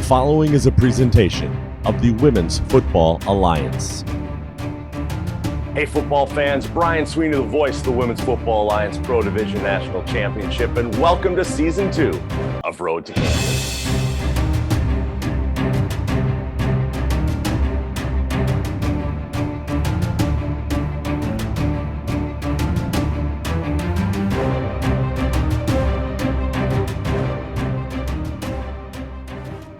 following is a presentation of the Women's Football Alliance. Hey football fans, Brian Sweeney, the voice of the Women's Football Alliance Pro Division National Championship, and welcome to Season 2 of Road to Canton.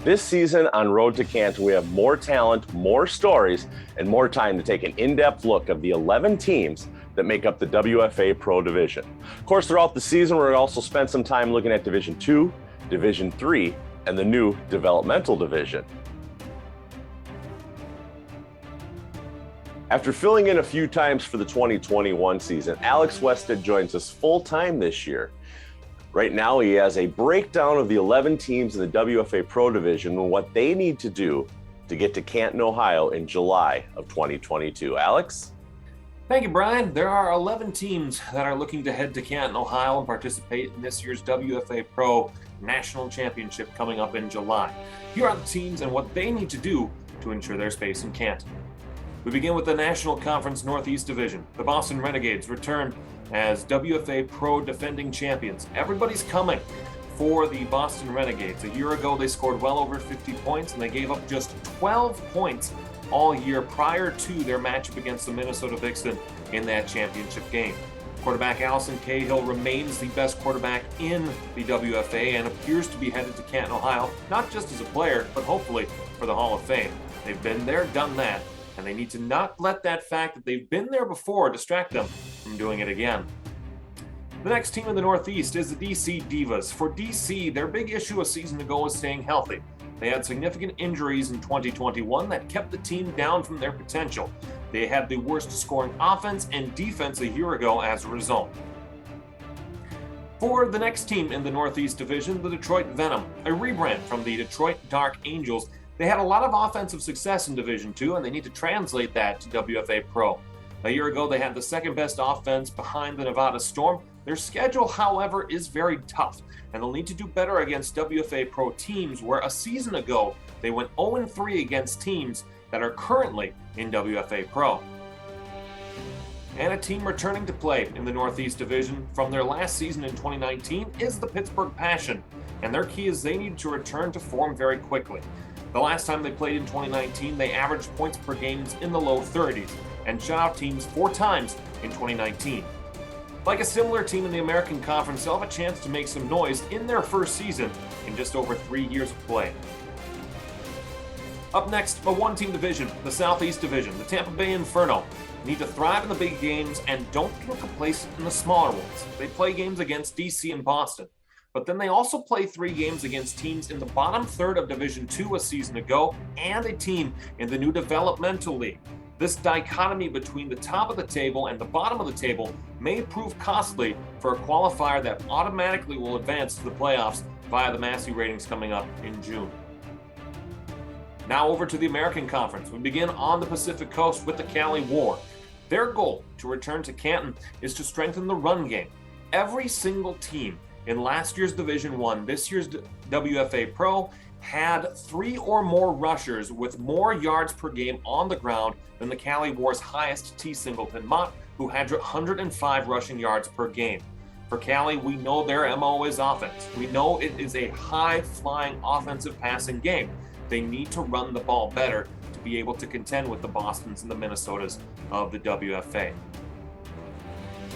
This season on Road to Canton, we have more talent, more stories, and more time to take an in-depth look of the 11 teams that make up the WFA Pro Division. Of course, throughout the season, we're going to also spend some time looking at Division 2, Division 3, and the new developmental division. After filling in a few times for the 2021 season, Alex Westad joins us full-time this year. Right now, he has a breakdown of the 11 teams in the WFA Pro Division and what they need to do to get to Canton, Ohio in July of 2022. Alex? Thank you, Brian. There are 11 teams that are looking to head to Canton, Ohio and participate in this year's WFA Pro National Championship coming up in July. Here are the teams and what they need to do to ensure their space in Canton. We begin with the National Conference Northeast Division. The Boston Renegades return as WFA Pro defending champions. Everybody's coming for the Boston Renegades. A year ago, they scored well over 50 points, and they gave up just 12 points all year prior to their matchup against the Minnesota Vixen in that championship game. Quarterback Allison Cahill remains the best quarterback in the WFA and appears to be headed to Canton, Ohio, not just as a player, but hopefully for the Hall of Fame. They've been there, done that, and they need to not let that fact that they've been there before distract them from doing it again. The next team in the Northeast is the DC Divas. For DC, their big issue a season ago was staying healthy. They had significant injuries in 2021 that kept the team down from their potential. They had the worst scoring offense and defense a year ago as a result. For the next team in the Northeast Division, the Detroit Venom, a rebrand from the Detroit Dark Angels. They had a lot of offensive success in Division 2, and they need to translate that to WFA Pro. A year ago, they had the second best offense behind the Nevada Storm. Their schedule, however, is very tough, and they'll need to do better against WFA Pro teams, where a season ago, they went 0-3 against teams that are currently in WFA Pro. And a team returning to play in the Northeast Division from their last season in 2019 is the Pittsburgh Passion, and their key is they need to return to form very quickly. The last time they played in 2019, they averaged points per game in the low 30s and shut out teams 4 times in 2019. Like a similar team in the American Conference, they'll have a chance to make some noise in their first season in just over 3 years of play. Up next, a one-team division, the Southeast Division. The Tampa Bay Inferno need to thrive in the big games and don't get complacent in the smaller ones. They play games against DC and Boston. But then they also play 3 games against teams in the bottom third of Division 2 a season ago and a team in the new developmental league. This dichotomy between the top of the table and the bottom of the table may prove costly for a qualifier that automatically will advance to the playoffs via the Massey ratings coming up in June. Now over to the American Conference. We begin on the Pacific Coast with the Cali War. Their goal to return to Canton is to strengthen the run game. Every single team in last year's Division 1, this year's WFA Pro, had 3 or more rushers with more yards per game on the ground than the Cali War's highest T. Singleton Mott, who had 105 rushing yards per game. For Cali, we know their MO is offense. We know it is a high-flying offensive passing game. They need to run the ball better to be able to contend with the Bostons and the Minnesotas of the WFA.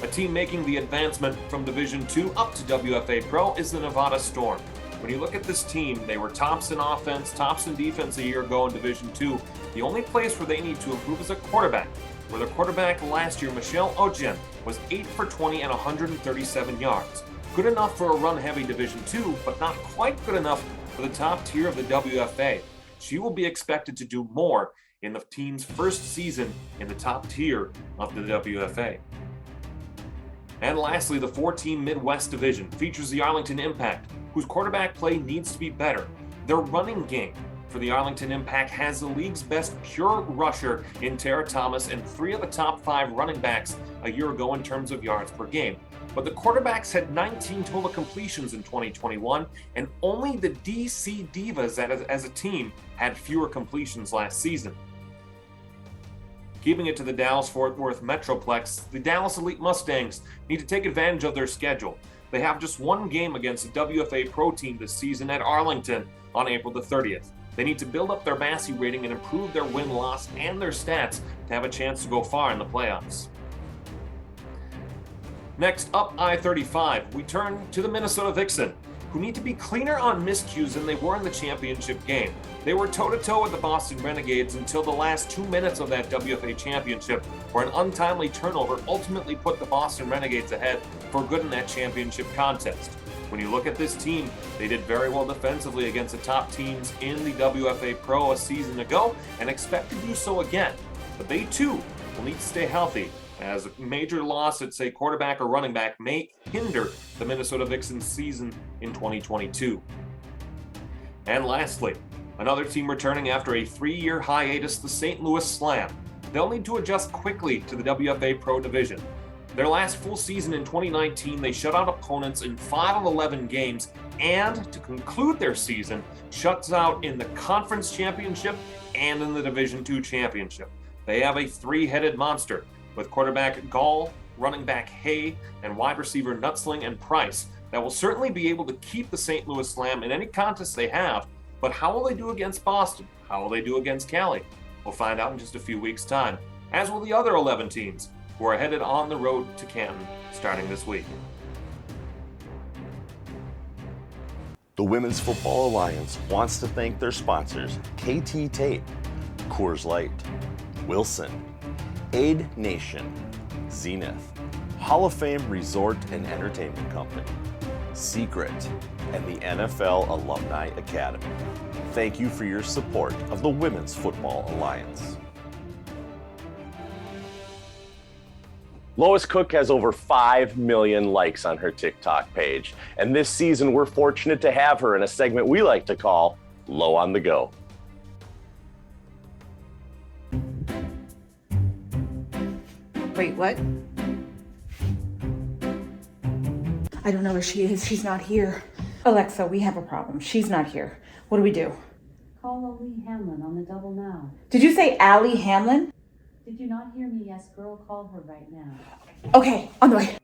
A team making the advancement from Division 2 up to WFA Pro is the Nevada Storm. When you look at this team, they were tops in offense, tops in defense a year ago in Division 2. The only place where they need to improve is a quarterback, where the quarterback last year, Michelle Ojen, was 8 for 20 and 137 yards. Good enough for a run-heavy Division 2, but not quite good enough for the top tier of the WFA. She will be expected to do more in the team's first season in the top tier of the WFA. And lastly, the 4-team Midwest Division features the Arlington Impact, whose quarterback play needs to be better. Their running game for the Arlington Impact has the league's best pure rusher in Tara Thomas and 3 of the top 5 running backs a year ago in terms of yards per game. but the quarterbacks had 19 total completions in 2021, and only the DC Divas as a team had fewer completions last season. Keeping it to the Dallas-Fort Worth Metroplex, the Dallas Elite Mustangs need to take advantage of their schedule. They have just one game against the WFA Pro team this season at Arlington on April the 30th. They need to build up their Massey rating and improve their win-loss and their stats to have a chance to go far in the playoffs. Next up, I-35, we turn to the Minnesota Vixen, who need to be cleaner on miscues than they were in the championship game. They were toe-to-toe with the Boston Renegades until the last 2 minutes of that WFA championship, where an untimely turnover ultimately put the Boston Renegades ahead for good in that championship contest. When you look at this team, they did very well defensively against the top teams in the WFA Pro a season ago and expect to do so again. But they too will need to stay healthy, as a major loss at, say, quarterback or running back may hinder the Minnesota Vixens season in 2022. And lastly, another team returning after a 3-year hiatus, the St. Louis Slam. They'll need to adjust quickly to the WFA Pro Division. Their last full season in 2019, they shut out opponents in 5 of 11 games, and to conclude their season, shuts out in the Conference Championship and in the Division II Championship. They have a 3-headed monster, with quarterback Gall, running back Hay, and wide receiver Nutzling and Price that will certainly be able to keep the St. Louis Slam in any contest they have, but how will they do against Boston? How will they do against Cali? We'll find out in just a few weeks' time, as will the other 11 teams who are headed on the road to Canton starting this week. The Women's Football Alliance wants to thank their sponsors, KT Tape, Coors Light, Wilson, Aid Nation, Zenith, Hall of Fame Resort and Entertainment Company, Secret, and the NFL Alumni Academy. Thank you for your support of the Women's Football Alliance. Lois Cook has over 5 million likes on her TikTok page, and this season we're fortunate to have her in a segment we like to call Low on the Go. Wait, what? I don't know where she is. She's not here. Alexa, we have a problem. She's not here. What do we do? Call Allie Hamlin on the double now. Did you say Allie Hamlin? Did you not hear me? Yes, girl, call her right now. Okay, on the way.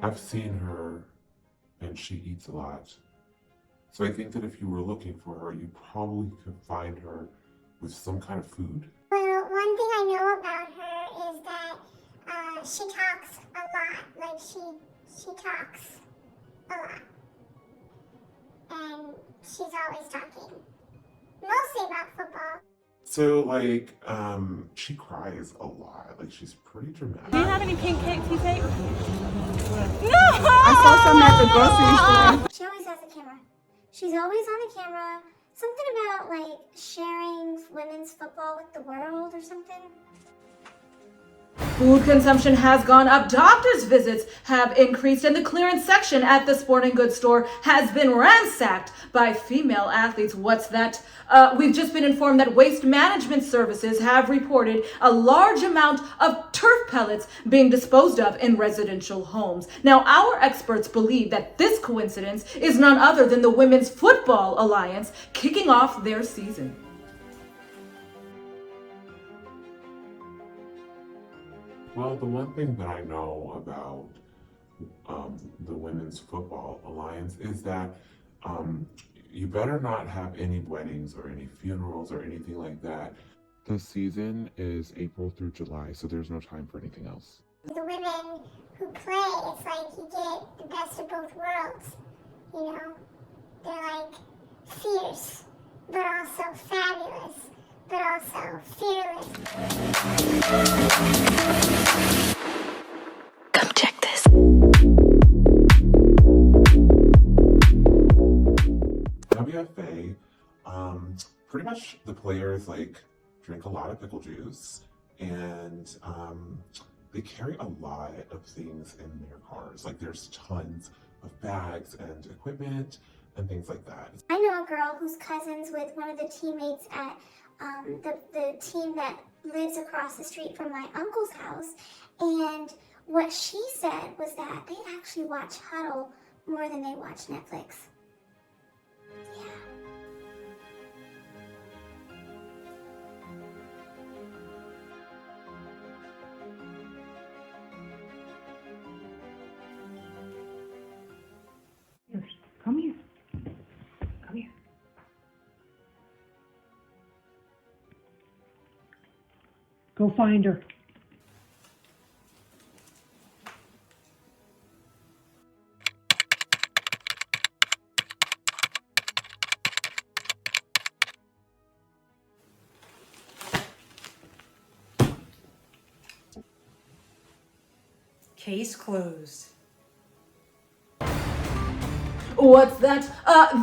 I've seen her, and she eats a lot. So I think that if you were looking for her, you probably could find her with some kind of food. Well, one thing I know about her is that she talks a lot. Like, she talks a lot. And she's always talking. Mostly about football. So, like, she cries a lot. Like, she's pretty dramatic. Do you have any pink cake, tea cake? No! I saw some at the grocery store. She always has a camera. She's always on the camera. Something about, like, sharing women's football with the world or something. Food consumption has gone up, doctors' visits have increased, and the clearance section at the sporting goods store has been ransacked by female athletes. What's that? We've just been informed that Waste Management Services have reported a large amount of turf pellets being disposed of in residential homes. Now, our experts believe that this coincidence is none other than the Women's Football Alliance kicking off their season. Well, the one thing that I know about the Women's Football Alliance is that you better not have any weddings or any funerals or anything like that. The season is April through July, so there's no time for anything else. The women who play, it's like you get the best of both worlds. You know? They're like fierce, but also fabulous, but also fearless. Come check this. WFA, pretty much the players like drink a lot of pickle juice, and they carry a lot of things in their cars. Like there's tons of bags and equipment and things like that. I know a girl who's cousins with one of the teammates at the team that lives across the street from my uncle's house, and what she said was that they actually watch Huddle more than they watch Netflix. Yeah. Come here. Come here. Go find her. Case closed. What's that?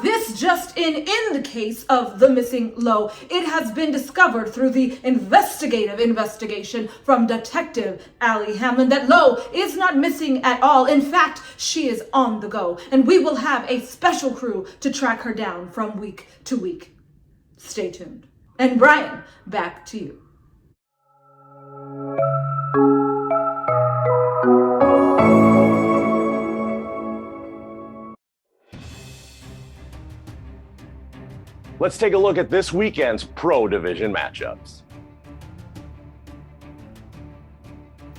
This just in the case of the missing Lo. It has been discovered through the investigative investigation from Detective Allie Hamlin that Lo is not missing at all. In fact, she is on the go, and we will have a special crew to track her down from week to week. Stay tuned. And Brian, back to you. Let's take a look at this weekend's Pro Division matchups.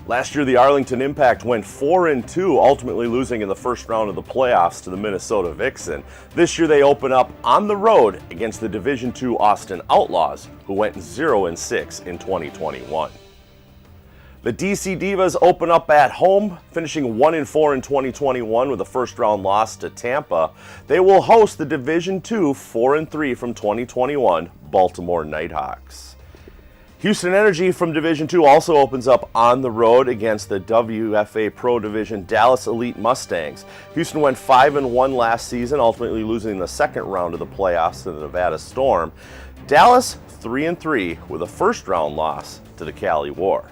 Last year, the Arlington Impact went 4-2, ultimately losing in the first round of the playoffs to the Minnesota Vixen. This year, they open up on the road against the Division II Austin Outlaws, who went 0-6 in 2021. The DC Divas open up at home, finishing 1-4 in 2021 with a first-round loss to Tampa. They will host the Division II 4-3 from 2021 Baltimore Nighthawks. Houston Energy from Division II also opens up on the road against the WFA Pro Division Dallas Elite Mustangs. Houston went 5-1 last season, ultimately losing in the second round of the playoffs to the Nevada Storm. Dallas 3-3 with a first-round loss to the Cali War.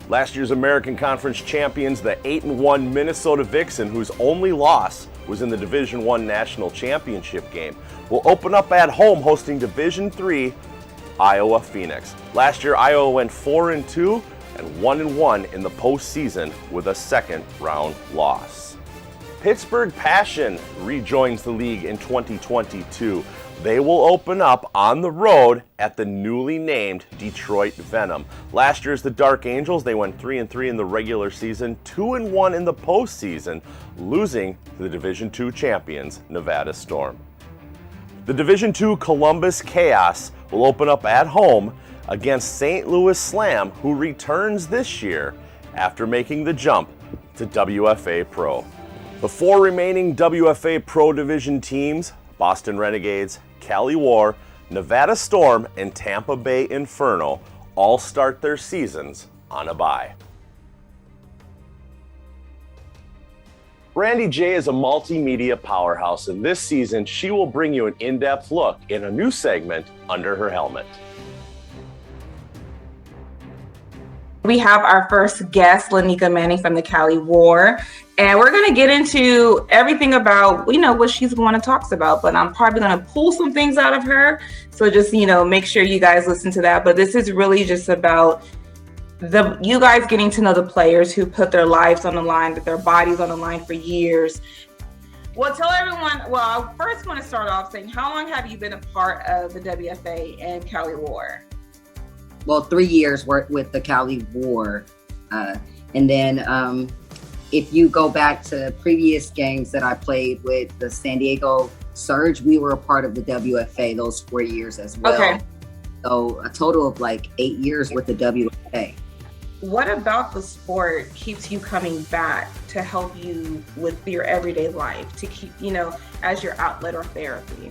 Last year's American Conference champions, the 8-1 Minnesota Vixen, whose only loss was in the Division I National Championship game, will open up at home hosting Division III Iowa Phoenix. Last year, Iowa went 4-2 and 1-1 in the postseason with a second-round loss. Pittsburgh Passion rejoins the league in 2022. They will open up on the road at the newly named Detroit Venom. Last year's the Dark Angels, they went 3-3 in the regular season, 2-1 in the postseason, losing to the Division II champions, Nevada Storm. The Division II Columbus Chaos will open up at home against St. Louis Slam, who returns this year after making the jump to WFA Pro. The four remaining WFA Pro Division teams, Boston Renegades, Cali War, Nevada Storm, and Tampa Bay Inferno, all start their seasons on a bye. Brandee J is a multimedia powerhouse, and this season she will bring you an in-depth look in a new segment, Under Her Helmet. We have our first guest, Lanika Manning from the Cali War, and we're going to get into everything about, what she's going to talk about, but I'm probably going to pull some things out of her. So just, make sure you guys listen to that. But this is really just about you guys getting to know the players who put their lives on the line, put their bodies on the line for years. Well, tell everyone, I first want to start off saying, how long have you been a part of the WFA and Cali War? Well, 3 years with the Cali War. And then if you go back to previous games that I played with the San Diego Surge, we were a part of the WFA those 4 years as well. Okay. So a total of 8 years with the WFA. What about the sport keeps you coming back to help you with your everyday life, to keep, as your outlet or therapy?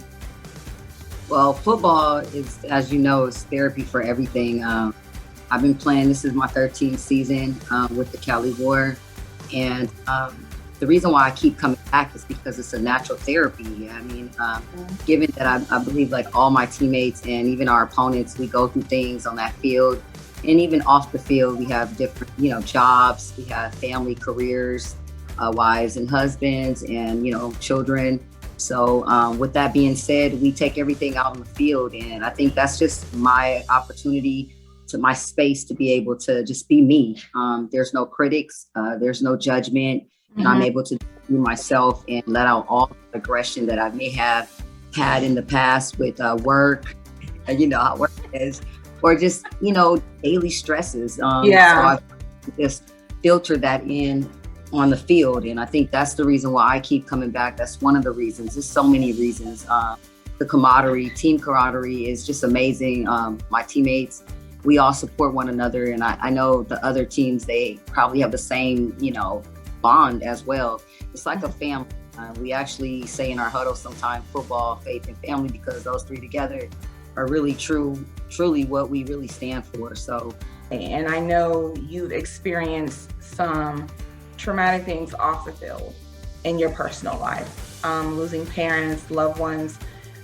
Well, football is, as you know, is therapy for everything. I've been playing, this is my 13th season with the Cali War. And the reason why I keep coming back is because it's a natural therapy. I mean, given that I believe all my teammates and even our opponents, we go through things on that field. And even off the field, we have different, jobs, we have family, careers, wives and husbands, and, children. So with that being said, we take everything out in the field. And I think that's just my opportunity, to my space, to be able to just be me. There's no critics, there's no judgment, and I'm able to be myself and let out all the aggression that I may have had in the past with work, how work is, or just, daily stresses. So I just filter that in on the field. And I think that's the reason why I keep coming back. That's one of the reasons. There's so many reasons. The camaraderie, team camaraderie is just amazing. My teammates, we all support one another. And I know the other teams, they probably have the same, bond as well. It's like a family. We actually say in our huddle sometimes, football, faith, and family, because those three together are really truly what we really stand for. So, and I know you've experienced some traumatic things off the field in your personal life, losing parents, loved ones.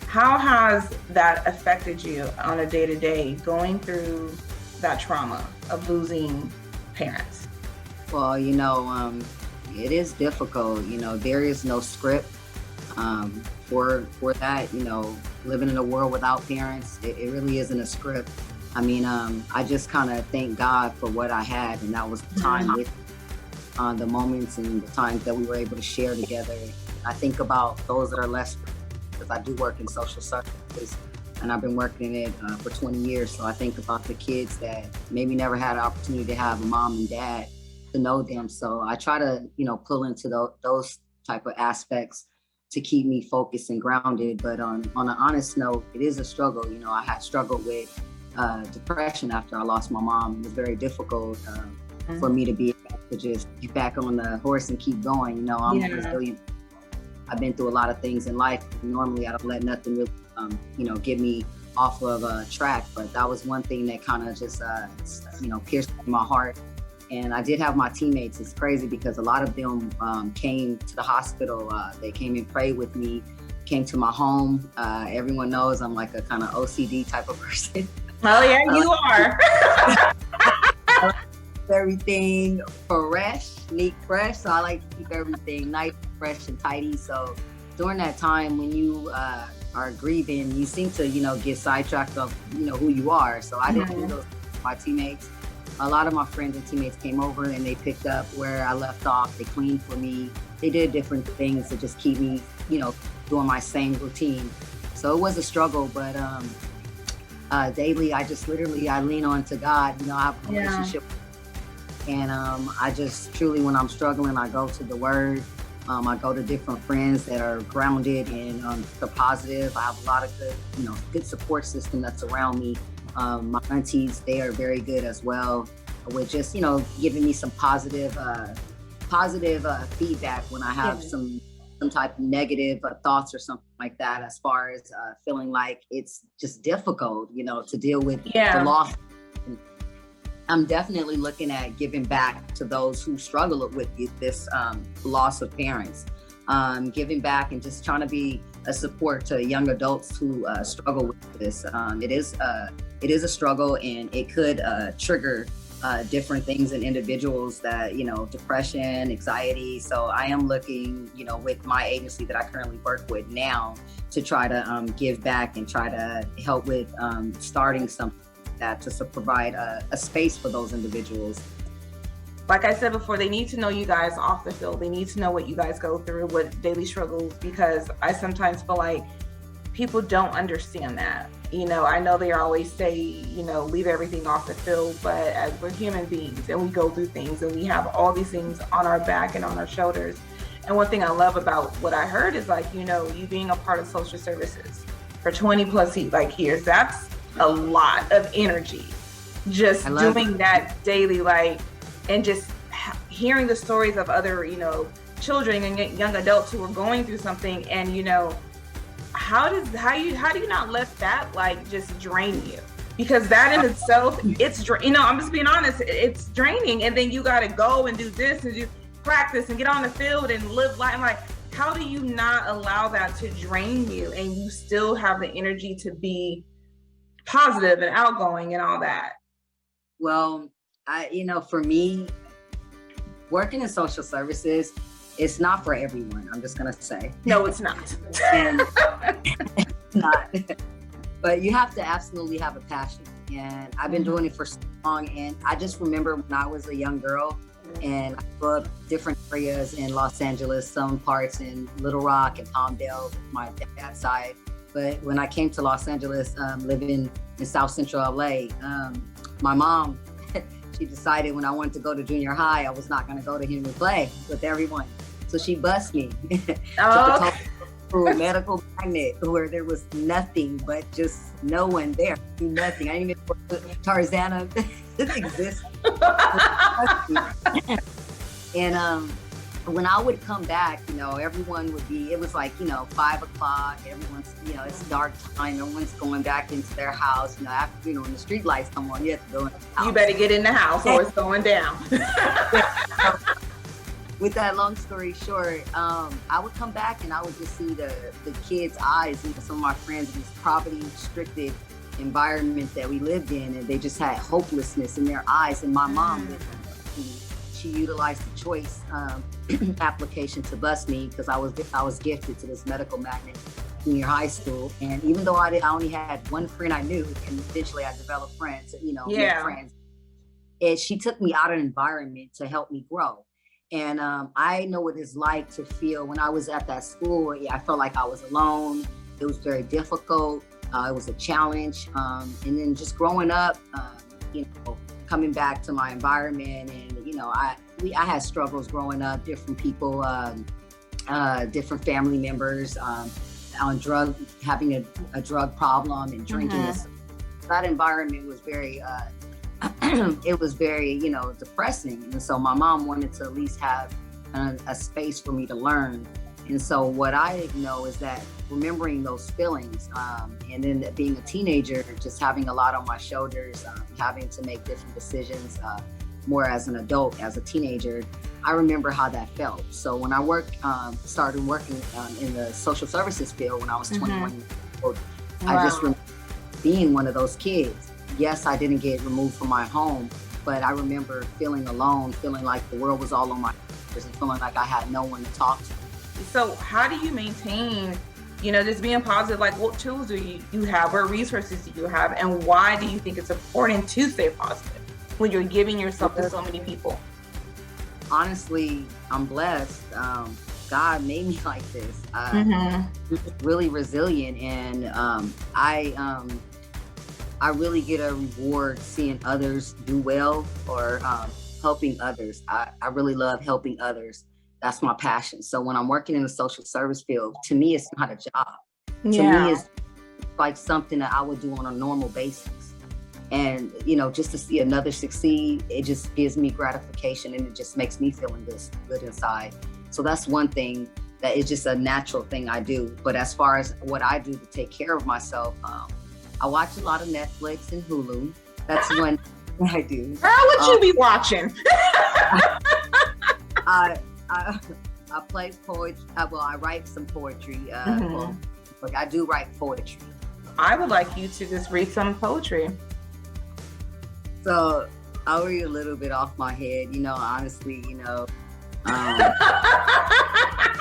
How has that affected you on a day-to-day, going through that trauma of losing parents? Well, it is difficult. There is no script for that. Living in a world without parents, it really isn't a script. I mean, I just kind of thank God for what I had, and that was the time with the moments and the times that we were able to share together. I think about those that are less, because I do work in social services, and I've been working in it for 20 years. So I think about the kids that maybe never had an opportunity to have a mom and dad to know them. So I try to, pull into those type of aspects to keep me focused and grounded. But on an honest note, it is a struggle. I had struggled with depression after I lost my mom. It was very difficult for me to be able to just get back on the horse and keep going. I'm resilient. I've been through a lot of things in life. Normally, I don't let nothing really, get me off of track. But that was one thing that kind of just, pierced my heart. And I did have my teammates. It's crazy because a lot of them came to the hospital. They came and prayed with me, came to my home. Everyone knows I'm like a kind of OCD type of person. Oh yeah, you are. Everything fresh, neat, fresh. So I like to keep everything nice, fresh, and tidy. So during that time when you are grieving, you seem to, get sidetracked of, who you are. So I didn't do those with my teammates. A lot of my friends and teammates came over and they picked up where I left off. They cleaned for me. They did different things to just keep me, doing my same routine. So it was a struggle, but daily, I lean on to God. I have a relationship. And I just truly, when I'm struggling, I go to the Word. I go to different friends that are grounded and they're positive. I have a lot of good support system that's around me. My aunties, they are very good as well with just, giving me some positive feedback when I have some type of negative thoughts or something like that, as far as feeling like it's just difficult, to deal with the loss. I'm definitely looking at giving back to those who struggle with this loss of parents, giving back and just trying to be a support to young adults who struggle with this. It is a struggle, and it could trigger different things in individuals that, depression, anxiety. So I am looking, with my agency that I currently work with now, to try to give back and try to help with starting something like that, just to provide a space for those individuals. Like I said before, they need to know you guys off the field. They need to know what you guys go through, what daily struggles, because I sometimes feel like people don't understand that. I know they always say, leave everything off the field, but as we're human beings and we go through things and we have all these things on our back and on our shoulders. And one thing I love about what I heard is you being a part of social services for 20 plus years, that's a lot of energy. Just doing that daily, and just hearing the stories of other, children and young adults who are going through something, and how do you not let that just drain you? Because that in itself, it's I'm just being honest, it's draining. And then you got to go and do this and do practice and get on the field and live life. I'm like, how do you not allow that to drain you and you still have the energy to be positive and outgoing and all that? Well, for me, working in social services, it's not for everyone. I'm just gonna say. No, it's not. And it's not. But you have to absolutely have a passion. And I've been doing it for so long. And I just remember when I was a young girl and I grew up different areas in Los Angeles, some parts in Little Rock and Palmdale, my dad's side. But when I came to Los Angeles, living in South Central LA, my mom, she decided when I wanted to go to junior high, I was not going to go to Henry Clay with everyone. So she bused me. Oh, Through a medical magnet where there was nothing but just no one there. Nothing. I didn't even know Tarzana exists. And when I would come back, everyone would be, it was like, 5 o'clock, everyone's, it's dark time, everyone's going back into their house, after, when the street lights come on, you have to go in the house. You better get in the house or it's going down. With that long story short, I would come back and I would just see the kids' eyes, some of my friends in this poverty-restricted environment that we lived in, and they just had hopelessness in their eyes. And my mom, she utilized the choice application to bus me because I was gifted to this medical magnet junior high school. And even though I only had one friend I knew, and eventually I developed friends, friends. And she took me out of an environment to help me grow. And I know what it's like to feel when I was at that school. I felt like I was alone. It was very difficult. It was a challenge. And then just growing up, coming back to my environment, and I had struggles growing up. Different people, different family members on having a drug problem and drinking. That environment was very. It was very, depressing. And so my mom wanted to at least have a space for me to learn. And so what I know is that remembering those feelings, and then being a teenager, just having a lot on my shoulders, having to make different decisions, more as an adult, as a teenager, I remember how that felt. So when I started working in the social services field when I was 21 years old, I just remember being one of those kids. Yes, I didn't get removed from my home, but I remember feeling alone, feeling like the world was all on my shoulders and feeling like I had no one to talk to. So how do you maintain, just being positive? Like, what tools do you have? What resources do you have? And why do you think it's important to stay positive when you're giving yourself to so many people? Honestly, I'm blessed. God made me like this. I'm really resilient, and I really get a reward seeing others do well or helping others. I really love helping others. That's my passion. So when I'm working in the social service field, to me, it's not a job. To me, it's like something that I would do on a normal basis. And, just to see another succeed, it just gives me gratification, and it just makes me feel good inside. So that's one thing that is just a natural thing I do. But as far as what I do to take care of myself, I watch a lot of Netflix and Hulu. That's one thing I do. Girl, what you be watching? I play poetry. I write some poetry. I do write poetry. I would like you to just read some poetry. So I'll read a little bit off my head. Honestly, I'm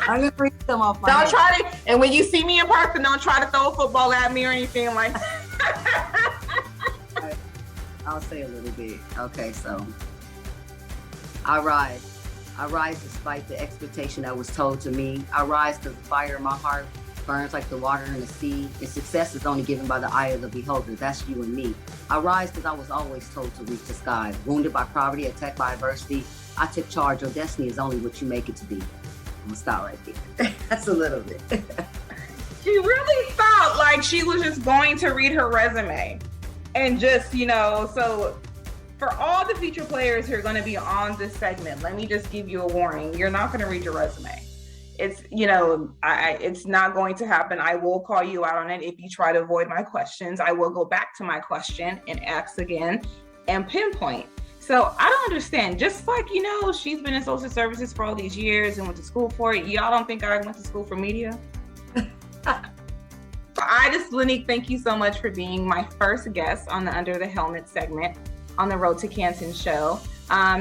gonna read some off my head. Don't try to, and when you see me in person, don't try to throw a football at me or anything like that. I'll say a little bit. Okay, so I rise despite the expectation that was told to me. I rise because the fire in my heart burns like the water in the sea, and success is only given by the eye of the beholder. That's you and me. I rise because I was always told to reach the sky. Wounded by poverty, attacked by adversity, I took charge. Your destiny is only what you make it to be. I'm gonna stop right there. That's a little bit. She really felt like she was just going to read her resume and just, so for all the future players who are going to be on this segment, let me just give you a warning. You're not going to read your resume. It's, it's not going to happen. I will call you out on it. If you try to avoid my questions, I will go back to my question and ask again and pinpoint. So I don't understand. Just like, she's been in social services for all these years and went to school for it. Y'all don't think I went to school for media? Lanique, thank you so much for being my first guest on the Under the Helmet segment. on the Road to Canton show.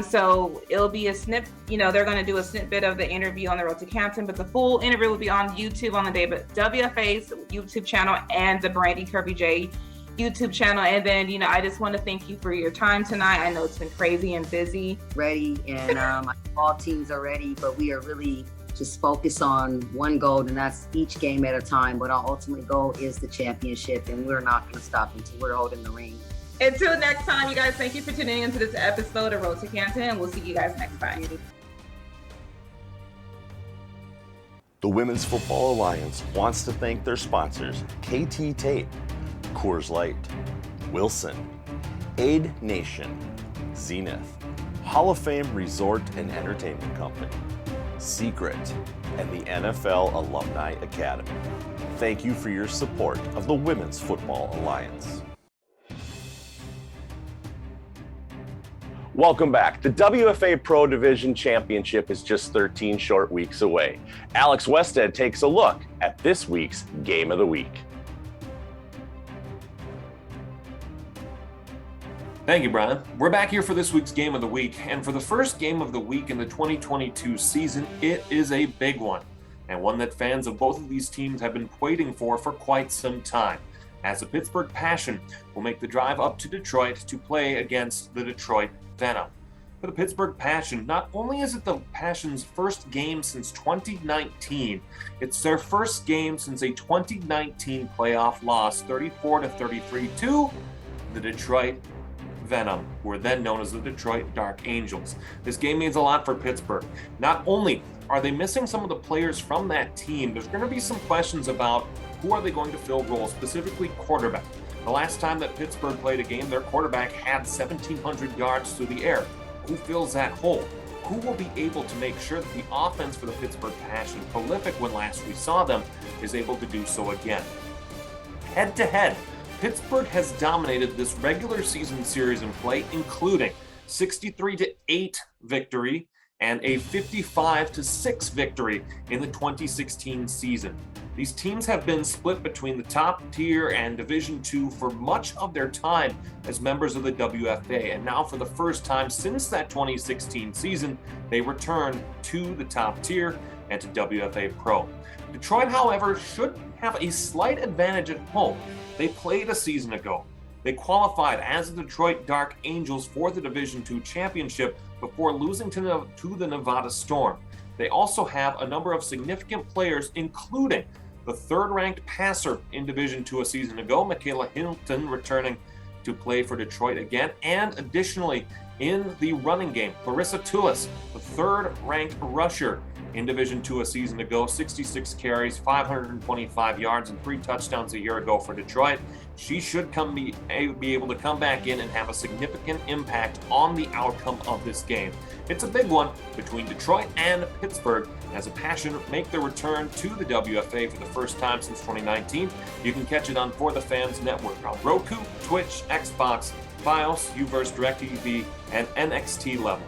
So it'll be a snip, they're going to do a snippet of the interview on the Road to Canton, but the full interview will be on YouTube on the WFA's YouTube channel and the Brandee Kirby J YouTube channel. And then, I just want to thank you for your time tonight. I know it's been crazy and busy. Ready, and all teams are ready, but we are really just focused on one goal, and that's each game at a time. But our ultimate goal is the championship, and we're not going to stop until we're holding the ring. Until next time, you guys, thank you for tuning into this episode of Road to Canton, and we'll see you guys next time. The Women's Football Alliance wants to thank their sponsors, KT Tape, Coors Light, Wilson, Aid Nation, Zenith, Hall of Fame Resort and Entertainment Company, Secret, and the NFL Alumni Academy. Thank you for your support of the Women's Football Alliance. Welcome back. The WFA Pro Division Championship is just 13 short weeks away. Alex Westad takes a look at this week's Game of the Week. Thank you, Brian. We're back here for this week's Game of the Week, and for the first Game of the Week in the 2022 season, it is a big one, and one that fans of both of these teams have been waiting for quite some time, as the Pittsburgh Passion will make the drive up to Detroit to play against the Detroit Venom. For the Pittsburgh Passion, not only is it the Passion's first game since 2019, it's their first game since a 2019 playoff loss, 34-33 to the Detroit Venom, who were then known as the Detroit Dark Angels. This game means a lot for Pittsburgh. Not only are they missing some of the players from that team, there's going to be some questions about who are they going to fill roles, specifically quarterback. The last time that Pittsburgh played a game, their quarterback had 1,700 yards through the air. Who fills that hole? Who will be able to make sure that the offense for the Pittsburgh Passion, prolific when last we saw them, is able to do so again? Head to head, Pittsburgh has dominated this regular season series in play, including 63-8 victory and a 55-6 victory in the 2016 season. These teams have been split between the top tier and Division II for much of their time as members of the WFA, and now for the first time since that 2016 season, they return to the top tier and to WFA Pro. Detroit, however, should have a slight advantage at home. They played a season ago. They qualified as the Detroit Dark Angels for the Division II championship before losing to the Nevada Storm. They also have a number of significant players, including the third-ranked passer in Division II a season ago, Michaela Hinton, returning to play for Detroit again, and additionally in the running game, Clarissa Tullis, the third-ranked rusher in Division II a season ago, 66 carries, 525 yards, and 3 touchdowns a year ago for Detroit. She should be able to come back in and have a significant impact on the outcome of this game. It's a big one between Detroit and Pittsburgh as the Passion make their return to the WFA for the first time since 2019. You can catch it on For the Fans Network on Roku, Twitch, Xbox, Fios, Uverse, DirecTV, and NXT level.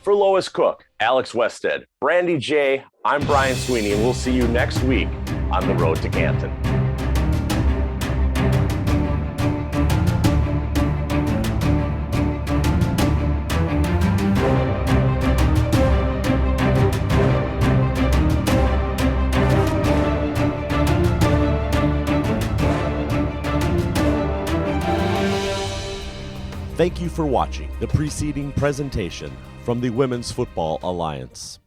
For Lois Cook, Alex Westad, Brandee J, I'm Brian Sweeney, and we'll see you next week on the Road to Canton. Thank you for watching the preceding presentation from the Women's Football Alliance.